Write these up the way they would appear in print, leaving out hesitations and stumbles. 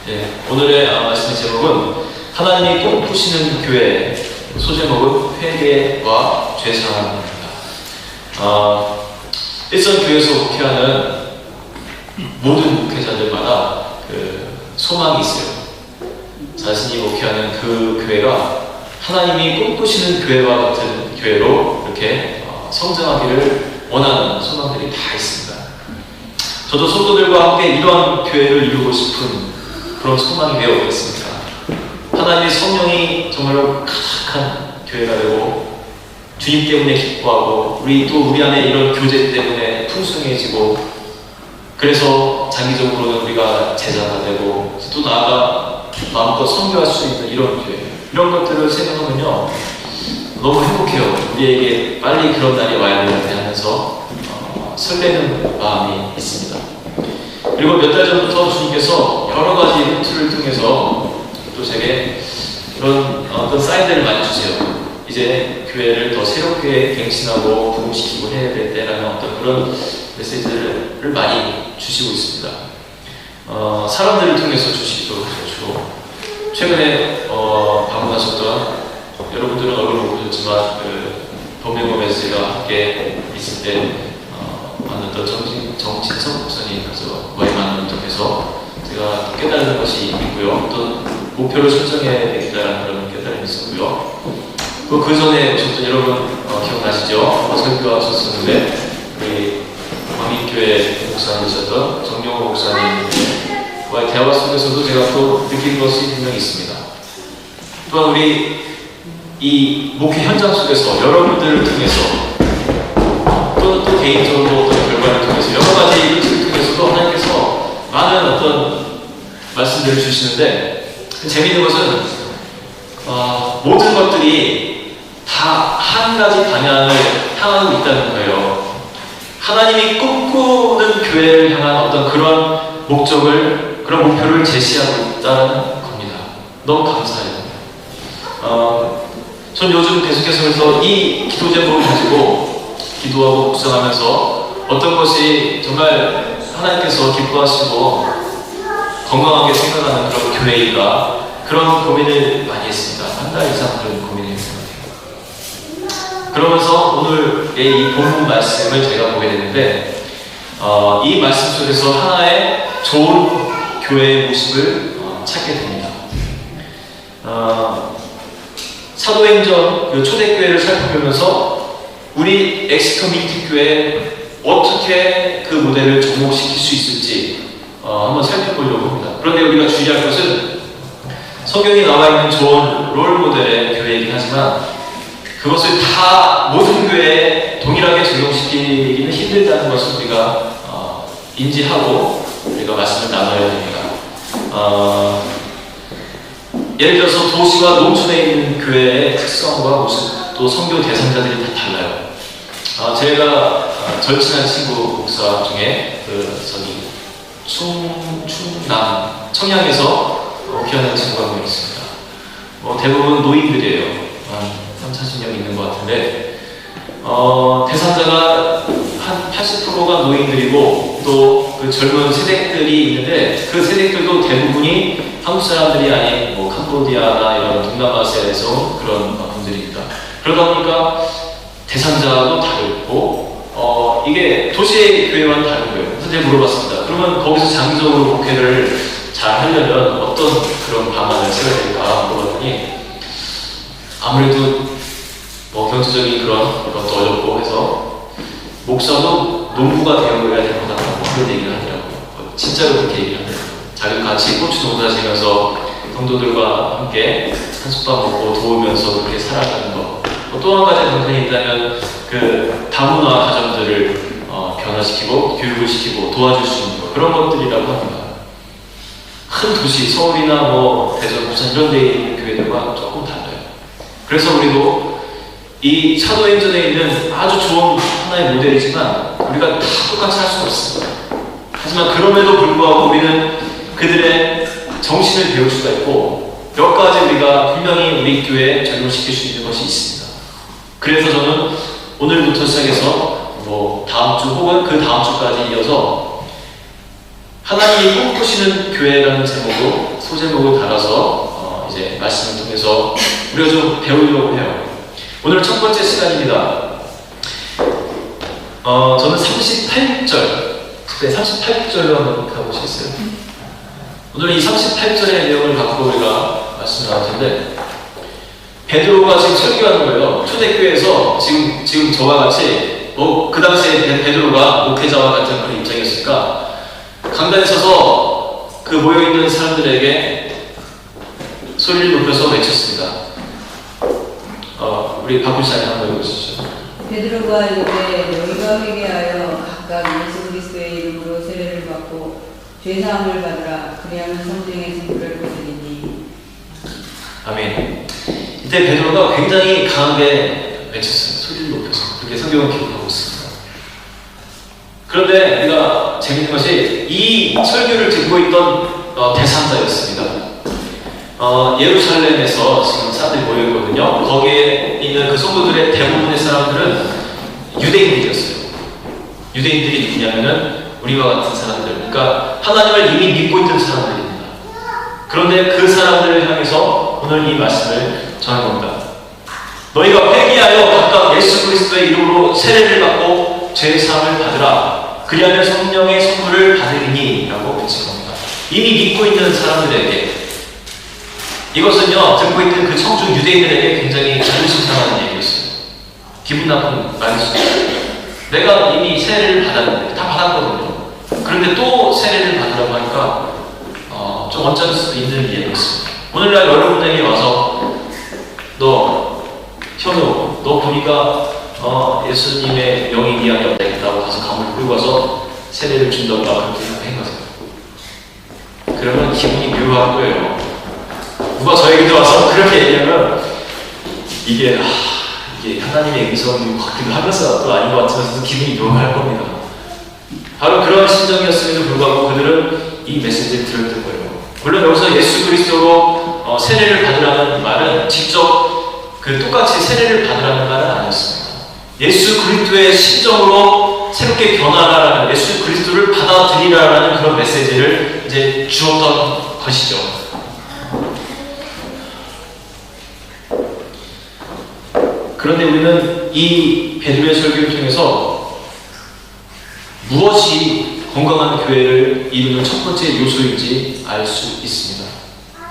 예, 오늘의 말씀의 제목은 하나님이 꿈꾸시는 교회, 소제목은 회개와 죄사함입니다. 일선 교회에서 목회하는 모든 목회자들마다 소망이 있어요. 자신이 목회하는 그 교회가 하나님이 꿈꾸시는 교회와 같은 교회로 이렇게 성장하기를 원하는 소망들이 다 있습니다. 저도 성도들과 함께 이러한 교회를 이루고 싶은 그런 소망이 되어 있습니다. 하나님의 성령이 정말로 가득한 교회가 되고 주님 때문에 기뻐하고 우리 안에 이런 교제 때문에 풍성해지고 그래서 장기적으로는 우리가 제자가 되고 또 나아가 마음껏 선교할 수 있는 이런 교회, 이런 것들을 생각하면요 너무 행복해요. 우리에게 빨리 그런 날이 와야 되는데 하면서 설레는 마음이 있습니다. 그리고 몇 달 전부터 주님께서 여러 가지 루트를 통해서 또 제게 그런 어떤 사인들을 많이 주세요. 이제 교회를 더 새롭게 갱신하고 부흥시키고 해야 될 때라는 어떤 그런 메시지를 많이 주시고 있습니다. 사람들을 통해서 주시기도 하죠. 최근에 방문하셨던 여러분들은 얼굴 못 보셨지만 도메고 메시지가 함께 있을 때 만났던 정진석 목사님께서 거의 만난 적에서 제가 깨달은 것이 있고요. 어떤 목표를 설정해야 되겠다는 그런 깨달음이 있었고요. 그 전에 오셨던 여러분 기억나시죠? 설교하셨었는데 우리 광민교회 목사님이셨던 정영호 목사님과의 대화 속에서도 제가 또 느낀 것이 분명히 있습니다. 또한 우리 이 목회 현장 속에서 여러분들을 통해서 또 개인적으로 어떤 결과를 통해서 여러 가지 루트를 통해서도 하나님께서 많은 어떤 말씀들을 주시는데 재미있는 것은 모든 것들이 다 한 가지 방향을 향하고 있다는 거예요. 하나님이 꿈꾸는 교회를 향한 어떤 그런 목적을, 그런 목표를 제시하고 있다는 겁니다. 너무 감사해요. 전 요즘 계속해서 이 기도 제목을 가지고 기도하고 묵상하면서 어떤 것이 정말 하나님께서 기뻐하시고 건강하게 생각하는 그런 교회인가 그런 고민을 많이 했습니다. 한 달 이상 그런 고민을 했습니다. 그러면서 오늘의 이 본문 말씀을 제가 보게 되는데 이 말씀 속에서 하나의 좋은 교회의 모습을 찾게 됩니다. 사도행전 초대교회를 살펴보면서 우리 엑스터 밀티 교회에 어떻게 그 모델을 접목시킬 수 있을지 한번 살펴보려고 합니다. 그런데 우리가 주의할 것은 성경에 나와 있는 좋은 롤 모델의 교회이긴 하지만 그것을 다 모든 교회에 동일하게 적용시키기는 힘들다는 것을 우리가 인지하고 우리가 말씀을 나눠야 됩니다. 예를 들어서 도시와 농촌에 있는 교회의 특성과 모습, 또 선교 대상자들이 다 달라요. 제가 절친한 친구 목사 중에 충남 청양에서 목회하는 친구가 한 명 있습니다. 대부분 노인들이에요. 한 30-40명 있는 것 같은데 대상자가 한 80%가 노인들이고 또 그 젊은 세대들이 있는데 그 세대들도 대부분이 한국 사람들이 아닌 캄보디아나 이런 동남아시아에서 온 그런 분들입니다. 그러다 보니까 대상자도 다르고 이게 도시의 교회와는 다른 거예요. 그래서 물어봤습니다. 그러면 거기서 장기적으로 목회를 잘 하려면 어떤 그런 방안을 세워야 될까 물어봤더니 아무래도 경제적인 그런 것도 어렵고 해서 목사도 농부가 되어야 될 것 같다고 그런 얘기를 하더라고요. 진짜로 그렇게 얘기를 하더라고요. 자기 같이 고추 농사 지면서 성도들과 함께 한솥밥 먹고 도우면서 그렇게 살아가는 것. 또 한 가지 방편이 있다면 그 다문화 가정들을 변화시키고 교육을 시키고 도와줄 수 있는 것, 그런 것들이라고 합니다. 큰 도시, 서울이나 대전, 부산 이런 데 있는 교회들과 조금 달라요. 그래서 우리도 이 사도행전에 있는 아주 좋은 하나의 모델이지만 우리가 다 똑같이 할 수는 없습니다. 하지만 그럼에도 불구하고 우리는 그들의 정신을 배울 수가 있고 몇 가지 우리가 분명히 우리 교회에 적용시킬 수 있는 것이 있습니다. 그래서 저는 오늘부터 시작해서 다음 주 혹은 그 다음 주까지 이어서 하나님이 꿈꾸시는 교회라는 제목으로 소제목을 달아서 이제 말씀을 통해서 우리가 좀 배우려고 해요. 오늘 첫 번째 시간입니다. 저는 38절로 한번 가보시겠어요? 오늘 이 38절의 내용을 갖고 우리가 말씀을 나눌 텐데, 베드로가 지금 설교하는 거예요. 초대교회에서 지금 저와 같이 그 당시에 베드로가 목회자와 같은 그런 입장이었으니까 강단에 서서 그 모여있는 사람들에게 소리를 높여서 외쳤습니다. 우리 박군사님 한번 읽어주시죠. 베드로가 이르되 너희가 회개하여 각각 예수 그리스도의 이름으로 세례를 받고 죄사함을 받으라. 그리하면 성령의 선물을 받으리니. 아멘. 이때 베드로가 굉장히 강하게 외쳤어요. 소리를 높여서. 그렇게 성경은 기록하고 있습니다. 그런데 우리가 재밌는 것이 이 설교를 듣고 있던 대상자였습니다. 예루살렘에서 지금 사람들이 모여있거든요. 거기에 있는 그 성도들의 대부분의 사람들은 유대인들이었어요. 유대인들이 누구냐면은 우리와 같은 사람들, 그러니까 하나님을 이미 믿고 있던 사람들입니다. 그런데 그 사람들을 향해서 오늘 이 말씀을 전한 겁니다. 너희가 회개하여 각각 예수 그리스도의 이름으로 세례를 받고 죄 사함을 받으라. 그리하면 성령의 선물을 받으리니 라고 외친 겁니다. 이미 믿고 있는 사람들에게, 이것은요 듣고 있는 그 청중 유대인들에게 굉장히 자존심 상하는 얘기였어요. 기분 나쁜 말이었어요. 내가 이미 세례를 받았는데, 다 받았거든요. 그런데 또 세례를 받으라고 하니까 좀 언짢을 수도 있는 이야기였습니다. 오늘날 여러분에게 와서 현우, 너 보니까 예수님의 영이 네 안에 없다고 가서 감을 끌고 와서 세례를 준다고 그렇게 생각해보세요. 그러면 기분이 묘할 거예요. 누가 저에게 와서 그렇게 얘기하면 이게 하나님의 음성인 것 같기도 하면서 또 아닌 것 같으면서 기분이 묘할 겁니다. 바로 그런 심정이었음에도 불구하고 그들은 이 메시지를 들었던 거예요. 물론 여기서 예수 그리스도로 세례를 받으라는 말은 직접 똑같이 세례를 받으라는 말은 아니었습니다. 예수 그리스도의 심정으로 새롭게 변화하라는, 예수 그리스도를 받아들이라라는 그런 메시지를 이제 주었던 것이죠. 그런데 우리는 이 베드로의 설교를 통해서 무엇이 건강한 교회를 이루는 첫 번째 요소인지 알 수 있습니다.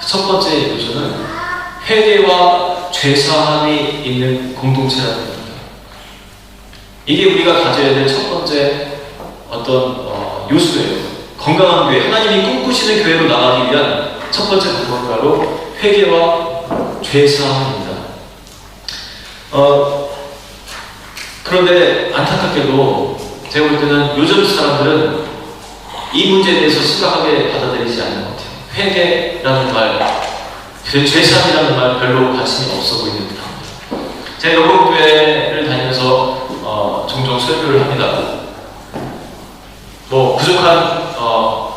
첫 번째 요소는 회개와 죄사함이 있는 공동체라는 겁니다. 이게 우리가 가져야 될 첫 번째 요소예요. 건강한 교회, 하나님이 꿈꾸시는 교회로 나가기 위한 첫 번째 방법은 바로 회개와 죄사함입니다. 그런데 안타깝게도 제가 볼 때는 요즘 사람들은 이 문제에 대해서 심각하게 받아들이지 않는 것 같아요. 회개라는 말, 죄사함이라는 말 별로 관심이 없어 보이는 듯합니다. 제가 여고교회를 다니면서 종종 설교를 합니다. 부족한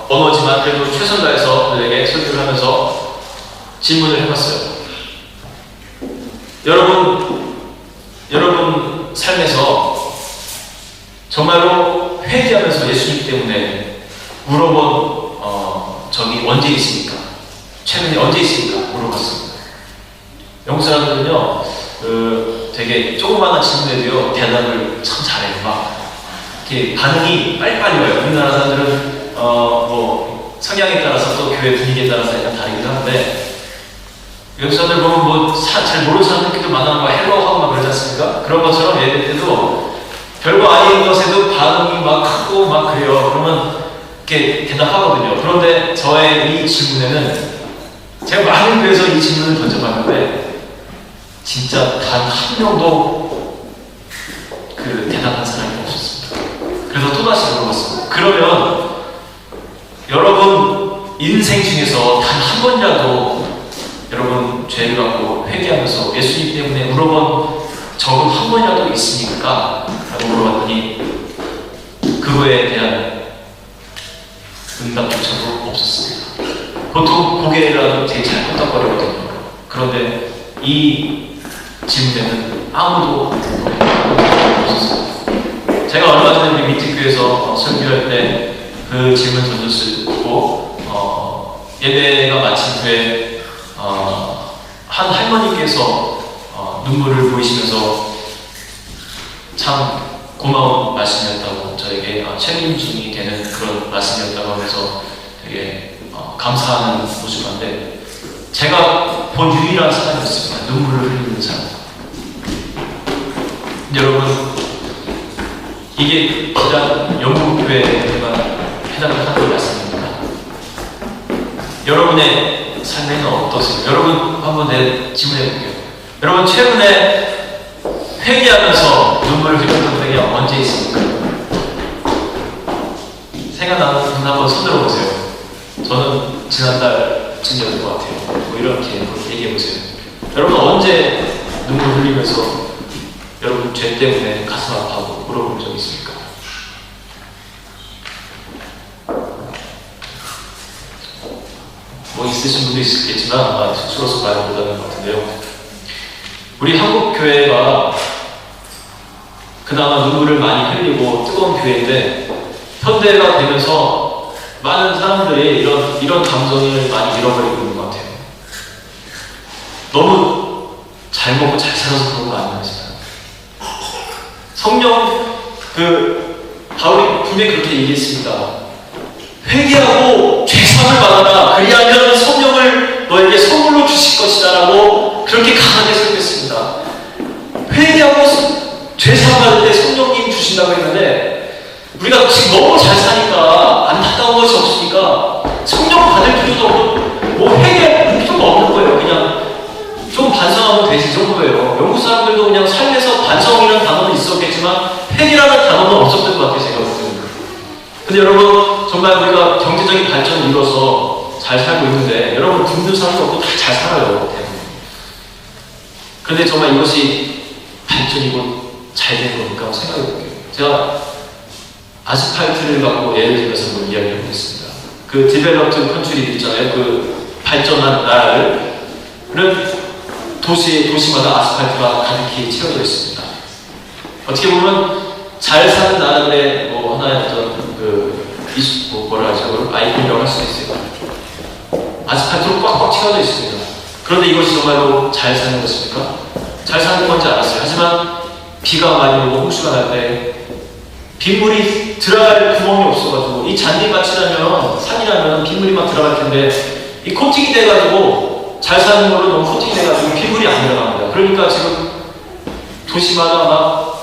언어지만 그래도 최선 다해서 그들에게 설교를 하면서 질문을 해봤어요. 여러분 삶에서 정말로 회개하면서 예수님 때문에 물어본 적이 언제 있습니까? 최근에 언제 있습니까? 물어봤습니다. 영국 사람들은요, 되게 조그마한 질문에도요 대답을 참 잘해요. 막 이렇게 반응이 빨리빨리 와요. 우리나라 사람들은 성향에 따라서 또 교회 분위기에 따라서 약간 다르기도 한데, 영국 사람들 보면 잘 모르는 사람들끼리도 많아, 헬로하고 막 그러지 않습니까? 그런 것처럼 예배 때도 별거 아닌 것에도 반응이 막 크고 막 그래요. 그러면 이렇게 대답하거든요. 그런데 저의 이 질문에는, 제가 많은 교회에서 이 질문을 던져봤는데 진짜 단 한 명도 대답한 사람이 없었습니다. 그래서 또다시 물어봤습니다. 그러면 여러분 인생 중에서 단 한 번이라도 여러분 죄를 갖고 회개하면서 예수님 때문에 물어본 적은 한 번이라도 있습니까? 라고 물어봤더니 그거에 대한 응답조차도 없었습니다. 보통 고개라도 되게 잘 끄덕거리거든요. 그런데 이 질문에는 아무도 없었습니다. 제가 얼마 전에 우리 미트교에서 설교할 때 그 질문 던졌고 예배가 마친 후에 한 할머니께서 눈물을 보이시면서 참 고마운 말씀이었다고 저에게 책임중이 되는 그런 말씀이었다고 하면서 되게 감사하는 모습인데 제가 본 유일한 사람이었습니다. 눈물을 흘리는 사람. 여러분 이게 비단 영국교회에만 해당하는 말씀입니다. 여러분의 삶에는 어떠세요? 여러분 한번 질문해 볼게요. 여러분 최근에 회개하면서 눈물을 흘렸던 때가 언제 있습니까? 생각나는 분 한번 손들어 보세요. 저는 지난달쯤이었던 것 같아요. 뭐 이렇게 얘기해 보세요. 여러분 언제 눈물 흘리면서 여러분 죄 때문에 가슴 아파하고 물어본 적 있습니까? 뭐 있으신 분도 있겠지만 아마 수로서 말 못하는 것 같은데요. 우리 한국 교회가 그나마 눈물을 많이 흘리고 뜨거운 교회인데 현대가 되면서 많은 사람들이 이런 감정을 많이 잃어버리고 있는 것 같아요. 너무 잘 먹고 잘 살아서 그런 거 아닌가 싶어요. 성령 바울이 분명히 그렇게 얘기했습니다. 회개하고 죄사함을 받아라. 그리하면 성령을 너에게 선물로 주실 것이다 라고 그렇게 강하게 설교했습니다. 회개하고 죄사함 받을 때 성령님 주신다고 했는데 우리가 지금 너무 잘 사니까 안타까운 것이 없으니까 성령 받을 필요도 없고 뭐 회개할 필요가 없는 거예요. 그냥 좀 반성하면 되지 정도예요. 영국 사람들도 그냥 삶에서 반성이라는 단어는 있었겠지만 회개라는 단어는 없었던 것 같아요. 제가 볼 때는. 근데 여러분 정말 우리가 경제적인 발전을 이뤄서 잘 살고 있는데 여러분 굶는 사람도 없고 다 잘 살아요. 그런데 정말 이것이 발전이고 잘 되는 겁니까? 생각해 볼게요. 제가 아스팔트를 갖고 예를 들어서 한번 이야기해 보겠습니다. 그 디벨롭드 컨트리 있잖아요. 그 발전한 나라를 도시마다 아스팔트가 가득히 채워져 있습니다. 어떻게 보면 잘 사는 나라들의 뭐 하나의 어떤 뭐라 하죠? 아이콘이라고 할 수 있어요. 아스팔트로 꽉꽉 채워져 있습니다. 그런데 이것이 정말로 잘 사는 것입니까? 잘 사는 건지 알았어요. 하지만 비가 많이 오고 홍수가 날 때 빗물이 들어갈 구멍이 없어가지고 이 잔디밭이라면 산이라면 빗물이 막 들어갈 텐데 이 코팅이 돼가지고 잘 사는 걸로 너무 코팅이 돼가지고 빗물이 안 들어갑니다. 그러니까 지금 도시마다 막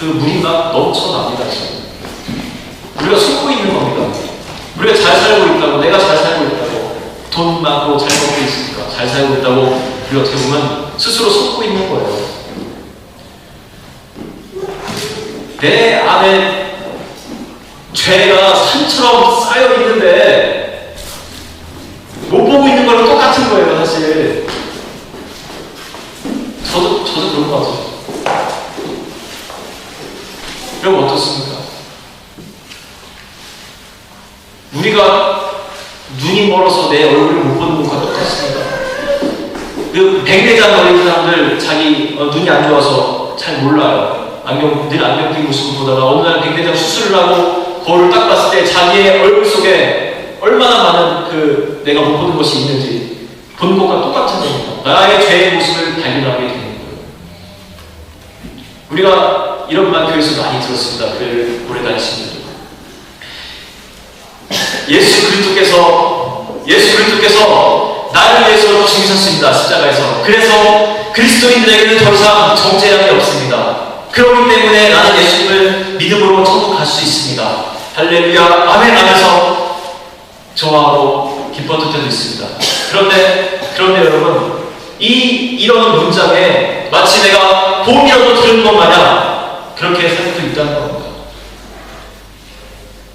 그 물이 막 넘쳐납니다. 지금. 우리가 숨고 있는 겁니다. 우리가 잘 살고 있다고, 내가 잘 살고 있다고, 돈 많고 잘 먹고 있으니까 잘 살고 있다고 우리가 어떻게 보면 스스로 숨고 있는 거예요. 내 안에 죄가 산처럼 쌓여 있는데 못 보고 있는 거랑 똑같은 거예요, 사실. 저도 그런 것 같아요. 여러분 어떻습니까? 우리가 눈이 멀어서 내 얼굴을 못 보는 것과 똑같습니다. 그 백내장 걸린 사람들 자기 눈이 안 좋아서 잘 몰라요. 늘 안경 끼고 모습을 보다가 어느 날 백내장 수술을 하고 거울을 딱 봤을 때 자기의 얼굴 속에 얼마나 많은 내가 못 보는 것이 있는지 보는 것과 똑같은 겁니다. 나의 죄의 모습을 발견하게 되는 거예요. 우리가 이런 말 교회에서 많이 들었습니다. 교회를 오래 다니신 분들. 예수 그리스도께서 나를 위해서 죽으셨습니다. 십자가에서. 그래서 그리스도인들에게는 더 이상 정죄함이 없습니다. 그렇기 때문에 나는 예수님을 믿음으로 천국 갈 수 있습니다. 할렐루야 아멘 하면서 좋아하고 기뻤던 때도 있습니다. 그런데 여러분 이런 문장에 마치 내가 복이라도 들은 것 마냥 그렇게 살 수도 있다는 겁니다.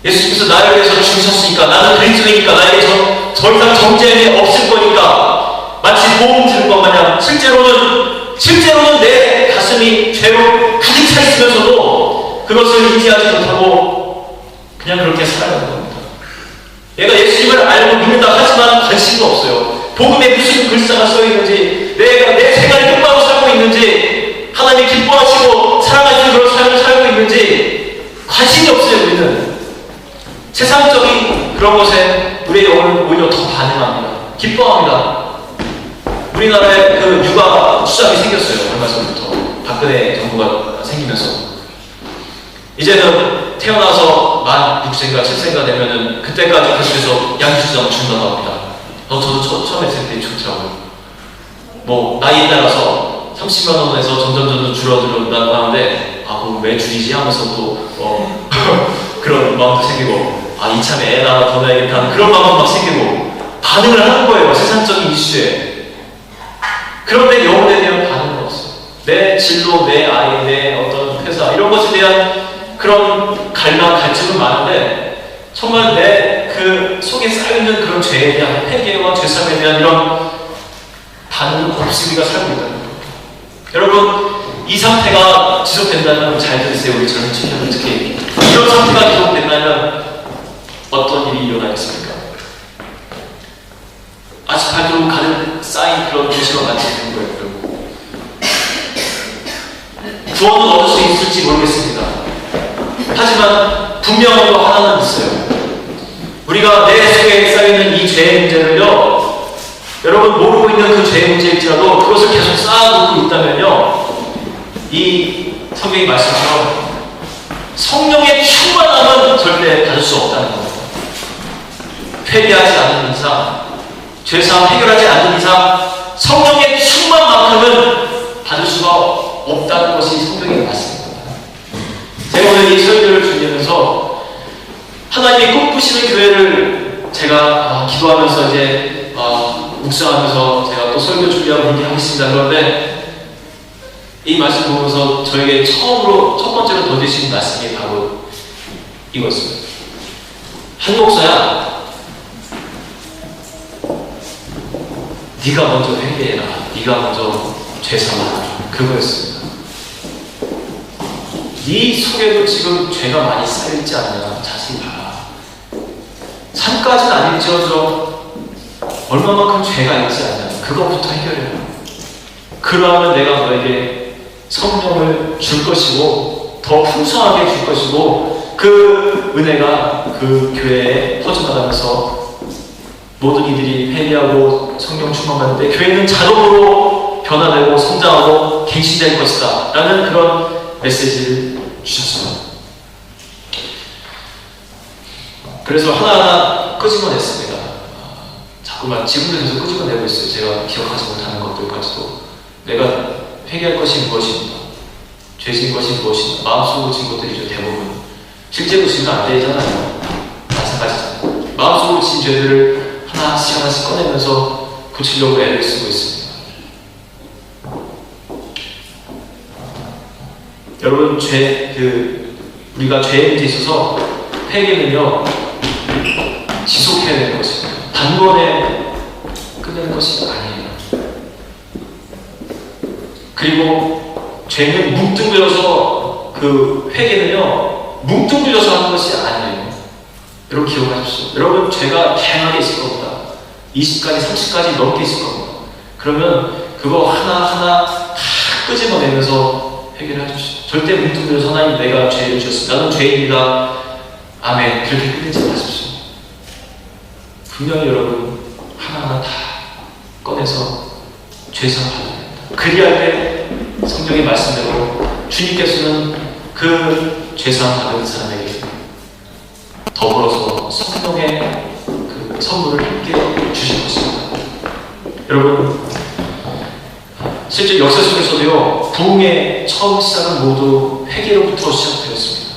예수님께서 나를 위해서 죽으셨으니까 나는 그리스도이니까 나에게 더 이상 정죄함이 없을 거니까 마치 복음 들은 것 마냥 실제로는 내 가슴이 죄로 가득 차 있으면서도 그것을 인지하지 못하고 그냥 그렇게 살아가는 겁니다. 얘가 예수님을 알고 믿는다 하지만 관심도 없어요. 복음에 무슨 글자가 써있는지 내 생활이 똑바로 살고 있는지 하나님이 기뻐하시고 사랑하시는 그런 삶을 살고 있는지 관심이 없어요. 우리는 세상적인 그런 것에 우리의 영혼은 오히려 더 반응합니다. 기뻐합니다. 우리나라에 그 육아 수장이 생겼어요. 얼마 전부터. 박근혜 정부가 생기면서. 이제는 태어나서 만 6세인가 7세인가 되면은 그때까지 계속해서 양육수당 준다고 합니다. 저도 처음에 들을 때 좋더라고요. 뭐 나이에 따라서 30만 원에서 점점 줄어든다고 하는데 그럼 왜 줄이지 하면서 또 그런 마음도 생기고 이참에 애 하나 더 낳아야겠다는 그런 마음도 막 생기고 반응을 하는 거예요. 세상적인 이슈에. 그런데 영혼에 대한 반응은 없어요. 내 진로, 내 아이, 내 어떤 회사 이런 것에 대한 그런 갈증은 많은데 정말 내 그 속에 쌓여있는 그런 죄에 대한 회개와 죄삼에 대한 이런 반응은 없이 우리가 살고 있다는 거예요. 여러분 이 상태가 지속된다면 잘 들으세요. 우리 젊은 친구들 특히 이런 상태가 지속된다면 어떤 일이 일어나겠습니까? 아직까지도 가득 쌓인 그런 도시가 많지 않은 거예요. 여러분. 구원은 얻을 수 있을지 모르겠습니다. 하지만 분명하게 하나는 있어요. 우리가 내 속에 쌓여있는 이 죄의 문제를요, 여러분 모르고 있는 그 죄의 문제일지라도 그것을 계속 쌓아놓고 있다면요, 이 성경의 말씀처럼 성령의 충만함은 절대 받을 수 없다는 겁니다. 회개하지 않는 이상, 죄사함 해결하지 않는 이상 성령의 충만만큼은 받을 수가 없다는 것이 성경의 말씀입니다. 제가 오늘 이 설교를 준비하면서 하나님이 꿈꾸시는 교회를 제가 기도하면서 이제 묵상하면서 제가 또 설교 준비하고 그렇게 하겠습니다. 그런데 이 말씀 보면서 저에게 처음으로 첫 번째로 던지신 말씀이 바로 이거였습니다. 한 목사야, 네가 먼저 회개해라. 네가 먼저 죄사하라. 그거였습니다. 네 속에도 지금 죄가 많이 쌓여있지 않냐? 자세히 봐라. 산까지는 아닐지언정 얼마만큼 죄가 있지 않냐? 그것부터 해결해라. 그러면 내가 너에게 성령을 줄 것이고 더 풍성하게 줄 것이고 그 은혜가 그 교회에 퍼져나가면서 모든 이들이 회개하고 성령 충만받는데 교회는 자동으로 변화되고 성장하고 갱신될 것이다 라는 그런 메시지를 주셨습니다. 그래서 하나하나 끄집어냈습니다. 자꾸만 지금도 계속 끄집어내고 있어요. 제가 기억하지 못하는 것들까지도. 내가 회개할 것이 무엇입니다. 죄진 것이 무엇입니다. 마음속으로 진 것들이죠. 대부분 실제로 지면 안 되잖아요. 마찬가지잖아요. 마음속으로 진 죄들을 하나씩 꺼내면서 고치려고 애를 쓰고 있습니다. 여러분, 우리가 죄에 문제 있어서 회개는요, 지속해야 되는 것입니다. 단번에 끝내는 것이 아니에요. 그리고 죄는 뭉뚱그려서, 회개는요, 뭉뚱그려서 하는 것이 아니에요. 여러분 기억하십시오. 여러분, 죄가 다양하게 있을 겁니다. 20가지, 30가지 넘게 있을 겁니다. 그러면 그거 하나하나 다 끄집어내면서 해결해 주십시오. 절대 뭉뚱그려서 하나님 내가 죄를 지었습니다. 나는 죄인이다. 아멘. 그렇게 끝내지 마십시오. 분명히 여러분 하나하나 다 꺼내서 죄사함 받아야 됩니다. 그리할 때 성경의 말씀대로 주님께서는 그 죄사함 받은 사람에게 더불어서 성령의 그 선물을 함께 주실 것입니다. 여러분, 실제 역사 속에서도요, 부흥의 처음 시작은 모두 회개로부터 시작되었습니다.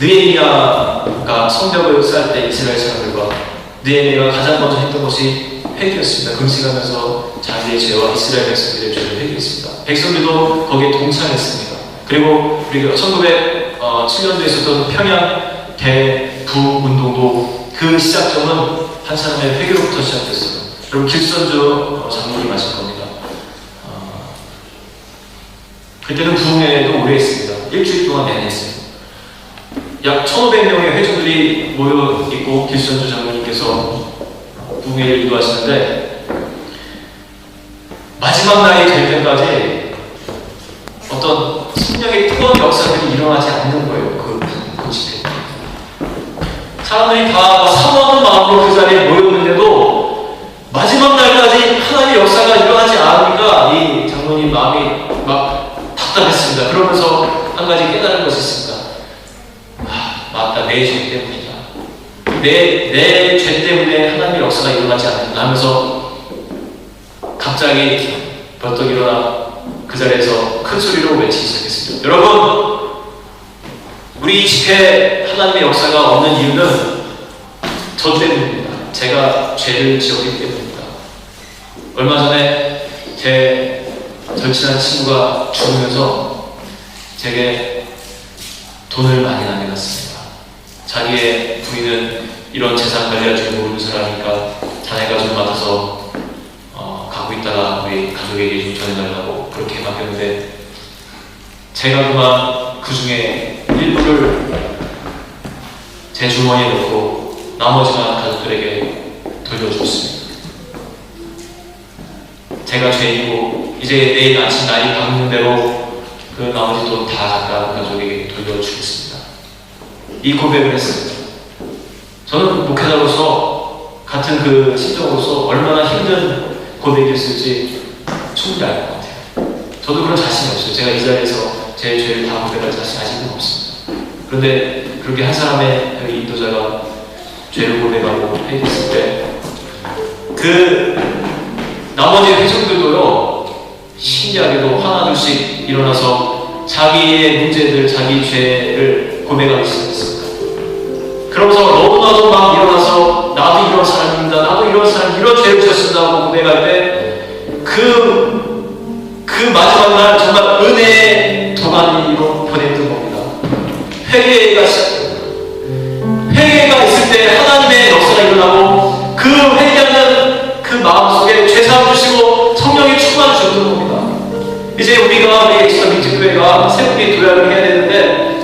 느헤미야가 성벽을 쌓을 때 이스라엘 사람들과 느헤미야가 가장 먼저 했던 것이 회개였습니다. 금식하면서 자기의 죄와 이스라엘 백성들의 죄를 회개했습니다. 백성들도 거기에 동참했습니다. 그리고 우리가 1907년도에 있었던 평양 대부운동도 그 시작점은 한 사람의 회개로부터 시작됐어요. 여러분 길선주 장로님 아실 겁니다. 그때는 부흥회도 오래 했습니다. 일주일 동안 내내 했어요. 약 1500명의 회중들이 모여있고 길선주 장로님께서 부흥회를 인도하시는데 마지막 날이 될 때까지 어떤 성령의 뜨거운 역사들이 일어나지 않는 거예요. 그 집회. 사람들이 다 사모하는 마음으로 그 자리에 모였는데도 마지막 날까지 하나님의 역사가 일어나지 않으니까 이 장로님 마음이 막 답답했습니다. 그러면서 한 가지 깨달은 것이 있습니다. 맞다, 내 죄 때문이다. 내 죄 때문에 하나님의 역사가 일어나지 않는다 하면서 갑자기 벌떡 일어나 그 자리에서 큰 소리로 외치기 시작했습니다. 여러분, 우리 집회에 하나님의 역사가 없는 이유는 저 때문입니다. 제가 죄를 지었기 때문입니다. 얼마 전에 제 절친한 친구가 죽으면서 제게 돈을 많이 남겨놨습니다. 자기의 부인은 이런 재산 관리할 줄 모르는 사람이니까 자네가 좀 맡아서 갖고 있다가 우리 가족에게 좀 전해달라고 그렇게 맡겼는데, 제가 그만 그 중에 일부를 제 주머니에 넣고 나머지만 가족들에게 돌려줬습니다. 제가 죄인이고 이제 내일 아침 날이 밝는 대로 그 나머지 돈 다 갖다 가족에게 돌려주겠습니다. 이 고백을 했습니다. 저는 목회자로서 같은 그 심정으로서 얼마나 힘든 고백이었을지 충분히 알 것 같아요. 저도 그런 자신이 없어요. 제가 이 자리에서 제 죄를 다 고백할 자신 아직은 없습니다. 그런데 그렇게 한 사람의 인도자가 죄를 고백하고 회개했을 때 그 나머지 회중들도요, 신기하게도 하나둘씩 일어나서 자기의 문제들, 자기 죄를 고백하기 시작했습니다. 그러면서 너무나도 막 일어나서 나도 이런 사람입니다, 나도 이런 사람, 이런 죄를 지었습니다고 고백할 때 그 마지막 날 정말 은혜의 도가니로 보냈던 겁니다. 회개가 시작됩니다. 회개가 있을 때 하나님의 역사가 일어나고 그 회개하는 그 마음속에 죄사함 주시고 성령의 충만 주는 겁니다. 이제 우리가 우리 엑스터 민지교회가 새롭게 도약을 해야 되는데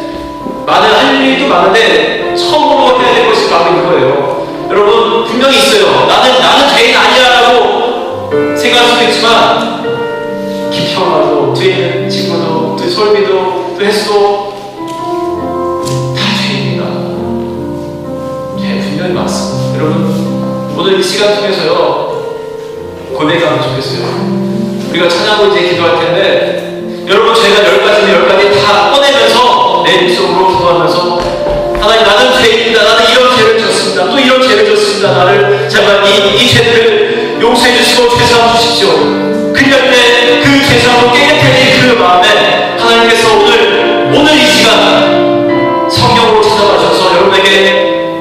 많은 할 일도 많은데 처음으로 해야 될 것이 바로 이거예요. 여러분, 분명히 있어요. 나는 죄인 아니야라고 생각할 수도 있지만 기평아도 뒤에 있는 친구도 또 솔비도 또 혜수도 다 죄입니다. 죄 분명히 많습니다. 여러분, 오늘 이 시간 통해서요 고백하면 좋겠어요. 우리가 찬양하고 이제 기도할 텐데, 여러분, 제가 10가지는 10가지 다 꺼내면서 내 입속으로 기도하면서 하나님, 나는 죄입니다. 나는 이런 죄를 졌습니다. 또 이런 죄를 졌습니다. 나를 제발 이 죄들을 용서해 주시고 죄사함 주십시오. 그럴 때 그 죄사함으로 깨끗해진 그 마음에 하나님께서 오늘 이 시간 성령으로 찾아가셔서 여러분에게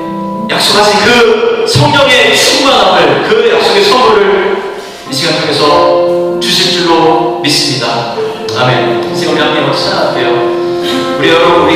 약속하신 그 성령의 충만함을, 그 약속의 선물을 이 시간 통해서 주실 줄로 믿습니다. 아멘. 지금 우리 함께 찬양할게요. 우리 여러분,